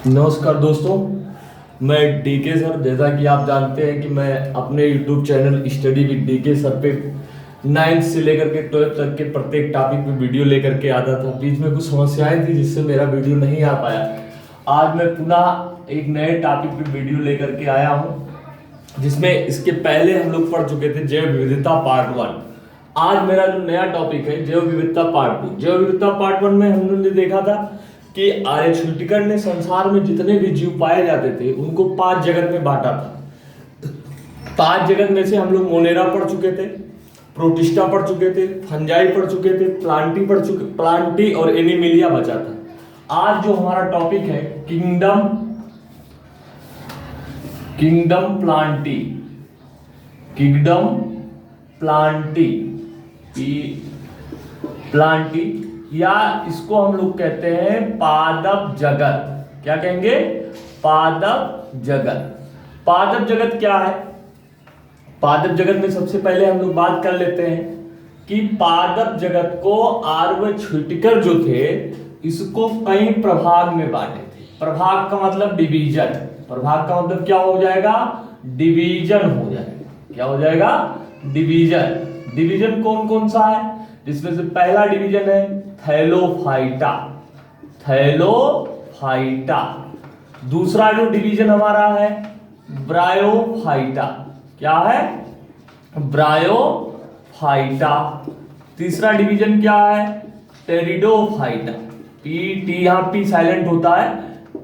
नमस्कार दोस्तों, मैं डीके सर। जैसा कि आप जानते हैं कि मैं अपने YouTube channel study with DK sir पे 9th से लेकर के 12th तक के प्रत्येक टॉपिक पे वीडियो लेकर के आता था। बीच में कुछ समस्याएं थी जिससे मेरा वीडियो नहीं आ पाया। आज मैं पुनः एक नए टॉपिक पे वीडियो लेकर के आया हूँ, जिसमें इसके पहले हम लोग पढ़ चुके थे जैव विविधता पार्ट 1। आज मेरा जो नया टॉपिक है जैव विविधता पार्ट 2। जैव विविधता पार्ट 1 में हम लोगों ने देखा था कि आर्य छुटिकर ने संसार में जितने भी जीव पाए जाते थे उनको 5 जगत में बांटा था। 5 जगत में से हम लोग मोनेरा पढ़ चुके थे, प्रोटिस्टा पढ़ चुके थे, फंजाई पढ़ चुके थे, प्लांटी और एनिमिलिया बचा था। आज जो हमारा टॉपिक है किंगडम प्लांटी या इसको हम लोग कहते हैं पादप जगत। क्या कहेंगे? पादप जगत। पादप जगत क्या है? पादप जगत में सबसे पहले हम लोग बात कर लेते हैं कि पादप जगत को आर्य छुटिकर जो थे इसको कई प्रभाग में बांटे थे। प्रभाग का मतलब डिवीजन। प्रभाग का मतलब क्या हो जाएगा? डिवीजन हो जाएगा। क्या हो जाएगा? डिवीजन। डिवीजन कौन कौन सा है? जिसमें से पहला डिवीजन है थैलोफाइटा। दूसरा जो डिवीजन हमारा है ब्रायोफाइटा। क्या है? ब्रायोफाइटा। तीसरा डिवीजन क्या है? टेरिडोफाइटा। टी यहां पी साइलेंट होता है।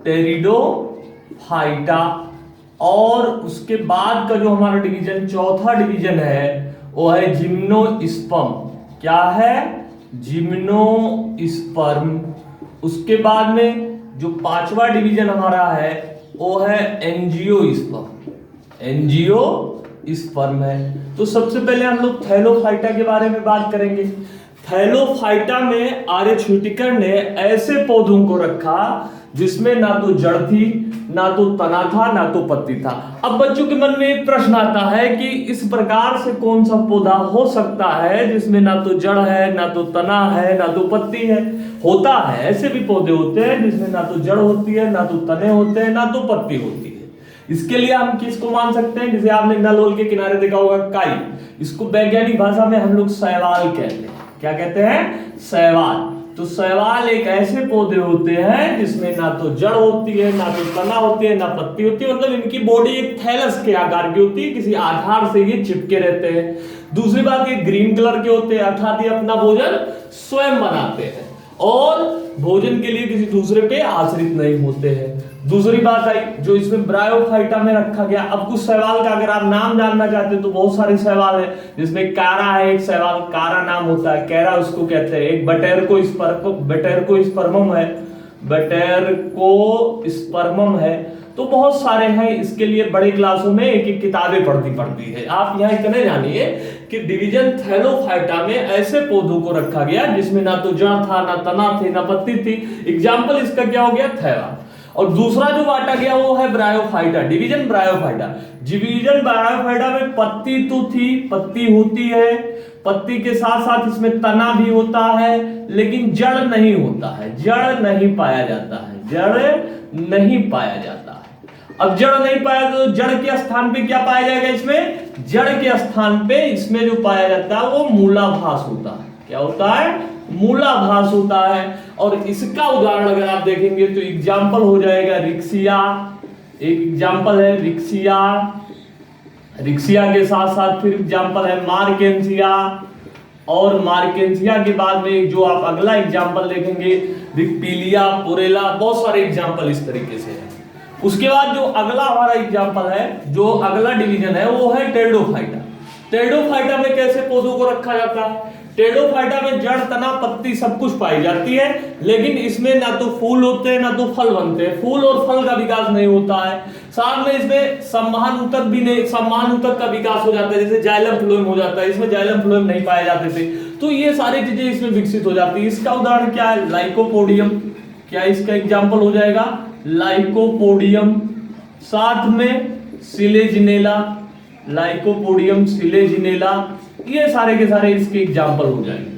टेरिडोफाइटा। और उसके बाद का जो हमारा डिवीजन, चौथा डिवीजन है, वो है जिम्नोस्पर्म। क्या है? जिम्नोस्पर्म। उसके बाद में जो पांचवा डिवीजन हमारा है वो है एंजियोस्पर्म है। तो सबसे पहले हम लोग थैलोफाइटा के बारे में बात करेंगे। थैलोफाइटा में आर्य छुटिकर ने ऐसे पौधों को रखा जिसमें ना तो जड़ थी, ना तो तना था, ना तो पत्ती था। अब बच्चों के मन में एक प्रश्न आता है कि इस प्रकार से कौन सा पौधा हो सकता है जिसमें ना तो जड़ है, ना तो तना है, ना तो पत्ती है? होता है, ऐसे भी पौधे होते हैं जिसमें ना तो जड़ होती है, ना तो तने होते हैं, ना तो पत्ती होती है। इसके लिए हम किसको मान सकते हैं? जैसे आपने नल के किनारे देखा होगा काई, इसको वैज्ञानिक भाषा में हम लोग शैवाल कहते हैं। क्या कहते हैं? शैवाल। तो शैवाल एक ऐसे पौधे होते हैं जिसमें ना तो जड़ होती है, ना तो तना होती है, ना पत्ती होती है। मतलब इनकी बॉडी एक थैलस के आकार की होती है, किसी आधार से ये चिपके रहते हैं। दूसरी बात, ये ग्रीन कलर के होते हैं, अर्थात ये अपना भोजन स्वयं बनाते हैं और भोजन के लिए किसी दूसरे पे आश्रित नहीं होते हैं। दूसरी बात आई जो इसमें ब्रायोफाइटा में रखा गया। अब कुछ शैवाल का अगर आप नाम जानना चाहते हैं तो बहुत सारे शैवाल है, जिसमें कारा है, एक शैवाल कारा नाम होता है, कैरा उसको कहते हैं। एक बटेरकोस्पर्मम है। तो बहुत सारे हैं। इसके लिए बड़े क्लासों में एक एक किताबें पढ़ती है। आप यहाँ इतने जानिए कि डिवीजन थैलोफाइटा में ऐसे पौधों को रखा गया जिसमें ना तो जड़ था, ना तना थी, ना पत्ती थी। एग्जाम्पल इसका क्या हो गया? थैला। और दूसरा जो बांटा गया वो है bryophyta, division bryophyta. Division bryophyta में पत्ती तो थी, पत्ती होती है, पत्ती के साथ साथ इसमें तना भी होता है, लेकिन जड़ नहीं होता है, जड़ नहीं पाया जाता है। अब जड़ नहीं पाया तो जड़ के स्थान पे क्या पाया जाएगा? इसमें जड़ के स्थान पे इसमें जो पाया जाता है वो मूलाभास होता है। क्या होता है? मूलाभास होता है। और इसका उदाहरण अगर आप देखेंगे तो एग्जाम्पल हो जाएगा रिक्सिया। एक एग्जाम्पल है रिक्सिया के साथ साथ फिर एग्जाम्पल है मार्केंसिया। और मार्केंसिया के बाद में जो आप अगला एग्जाम्पल देखेंगे रिक्पीलिया, पोरेला, बहुत सारे एग्जाम्पल इस तरीके से है। उसके बाद जो अगला हमारा एग्जाम्पल है, जो अगला डिवीजन है वो है टेरिडोफाइटा। टेरिडोफाइटा में कैसे पौधों को रखा जाता है? टेरिडोफाइटा में जड़, तना, पत्ती सब कुछ पाई जाती है, लेकिन इसमें ना तो फूल होते हैं, ना तो फल बनते हैं। फूल और फल का विकास नहीं होता है। साथ में इसमें सम्मानूतक का विकास हो जाता है, जैसे जाइलम फ्लोएम हो जाता है। इसमें जाइलम फ्लोएम नहीं पाए जाते थे। तो ये सारी चीजें इसमें विकसित हो जाती है। इसका उदाहरण क्या है? लाइकोपोडियम। क्या इसका एग्जाम्पल हो जाएगा? लाइकोपोडियम। साथ में सिलेजिनेला, लाइकोपोडियम, सिलेजिनेला, ये सारे के सारे इसके एग्जाम्पल हो जाएंगे।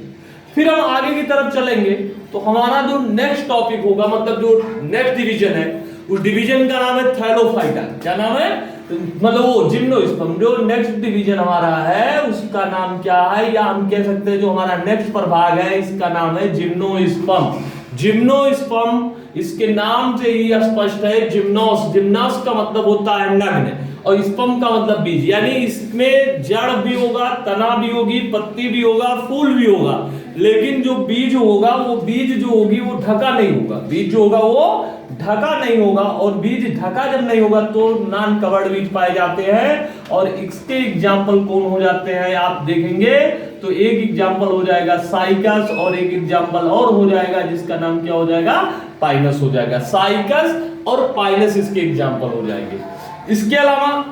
फिर हम आगे की तरफ चलेंगे तो हमारा जो नेक्स्ट टॉपिक होगा, मतलब जो नेक्स्ट डिवीजन है उस डिवीजन का नाम है थैलोफाइटा। क्या नाम है? मतलब वो जिम्नोस्पर्म। जो नेक्स्ट डिवीजन हमारा है उसका नाम क्या है, या हम कह सकते हैं जो हमारा नेक्स्ट प्रभाग है इसका नाम है जिम्नोस्पर्म। जिम्नोस्पर्म इसके नाम से ही स्पष्ट है। जिम्नोस, जिम्नास का मतलब होता है नग्न और स्पर्म का मतलब बीज, यानी इसमें जड़ भी होगा, तना भी होगी, पत्ती भी होगा, फूल भी होगा, लेकिन जो बीज होगा वो बीज जो होगी वो ढका नहीं होगा। बीज जो होगा वो ढका नहीं होगा, और बीज ढका जब नहीं होगा तो नॉन कवर्ड बीज पाए जाते हैं। और इसके एग्जाम्पल कौन हो जाते हैं आप देखेंगे तो एक एग्जाम्पल हो जाएगा साइकस, और एक एग्जाम्पल और हो जाएगा जिसका नाम क्या हो जाएगा, पाइनस हो जाएगा। साइकस और पाइनस इसके एग्जाम्पल हो जाएंगे। इसके अलावा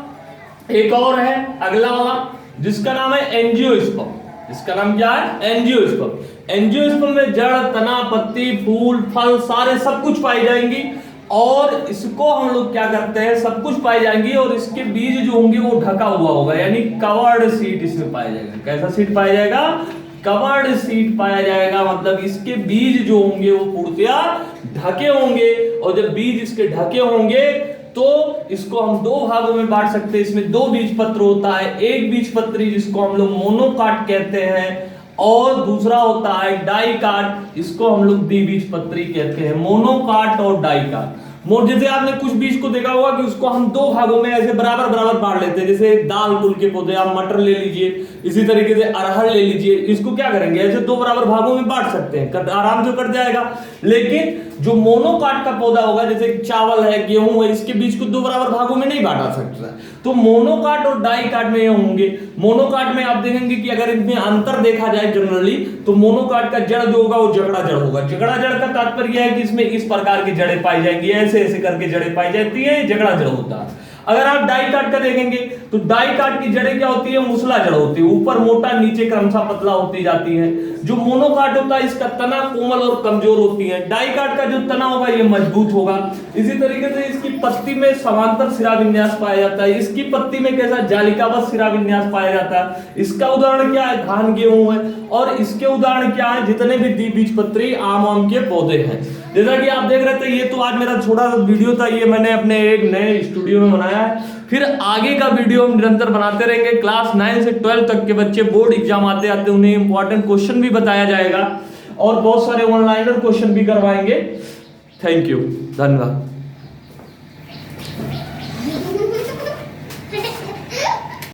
एक और है अगला वाला जिसका नाम है एंजियोस्पर्म। इसका नाम क्या है? एंजियोस्पर्म। एंजियोस्पर्म में जड़, तना, पत्ती, फूल, फल सारे सब कुछ पाई जाएंगी, और इसको हम लोग क्या करते हैं, सब कुछ पाई जाएंगी और इसके बीज जो होंगे वो ढका हुआ होगा, यानी कवर्ड सीट इसमें पाया जाएगा। कैसा सीट पाया जाएगा? कवर्ड सीट पाया जाएगा। मतलब इसके बीज जो होंगे वो पूर्णतया ढके होंगे, और जब बीज इसके ढके होंगे तो इसको हम दो भागों में बांट सकते हैं। इसमें दो बीज पत्र होता है, एक बीज पत्री जिसको हम लोग मोनोकाट कहते हैं, और दूसरा होता है डाइकाट, इसको हम लोग द्विबीजपत्री कहते हैं। मोनोकाट और डाइकाट। जैसे आपने कुछ बीज को देखा होगा कि उसको हम दो भागों में ऐसे बराबर बराबर बांट लेते हैं, जैसे दाल कुल के पौधे, आप मटर ले लीजिए, इसी तरीके से अरहर ले लीजिए, इसको क्या करेंगे ऐसे दो बराबर भागों में बांट सकते हैं, आराम से कट जाएगा। लेकिन जो मोनोकाट का पौधा होगा, जैसे चावल है, गेहूं है, इसके बीज को दो बराबर भागों में नहीं बांटा सकता। तो मोनोकाट और डाइकाट में ये होंगे। मोनोकाट में आप देखेंगे कि अगर इनमें अंतर देखा जाए जनरली, तो मोनोकाट का जड़ जो होगा वो जकड़ा जड़ होगा। जकड़ा जड़ का तात्पर्य है कि इसमें इस प्रकार की जड़ें पाई जाएंगी, ऐसे ऐसे करके जड़ें पाई जाती है, जकड़ा जड़ होता है। अगर आप डाइकाट का देखेंगे तो डाइकाट की जड़ें क्या होती है, मूसला जड़ होती है, ऊपर मोटा नीचे क्रमशः पतला होती जाती है। जो मोनोकाट होता है इसका तना कोमल और कमजोर होती है, डाइकाट का जो तना होगा ये मजबूत होगा। इसी तरीके से इसकी पत्ती में समांतर सिरा विन्यास पाया जाता है, इसकी पत्ती में कैसा जालिकावत सिरा विन्यास पाया जाता है। इसका उदाहरण क्या है, धान गेहूं है, और इसके उदाहरण क्या है, जितने भी द्विबीजपत्री आम के पौधे हैं। जैसा कि आप देख रहे थे, ये तो आज मेरा छोटा सा वीडियो था, ये मैंने अपने एक नए स्टूडियो में बनाया है। फिर आगे का वीडियो हम निरंतर बनाते रहेंगे। क्लास 9 से 12 तक के बच्चे बोर्ड एग्जाम आते आते उन्हें इंपॉर्टेंट क्वेश्चन भी बताया जाएगा, और बहुत सारे ऑनलाइन क्वेश्चन भी करवाएंगे। थैंक यू, धन्यवाद।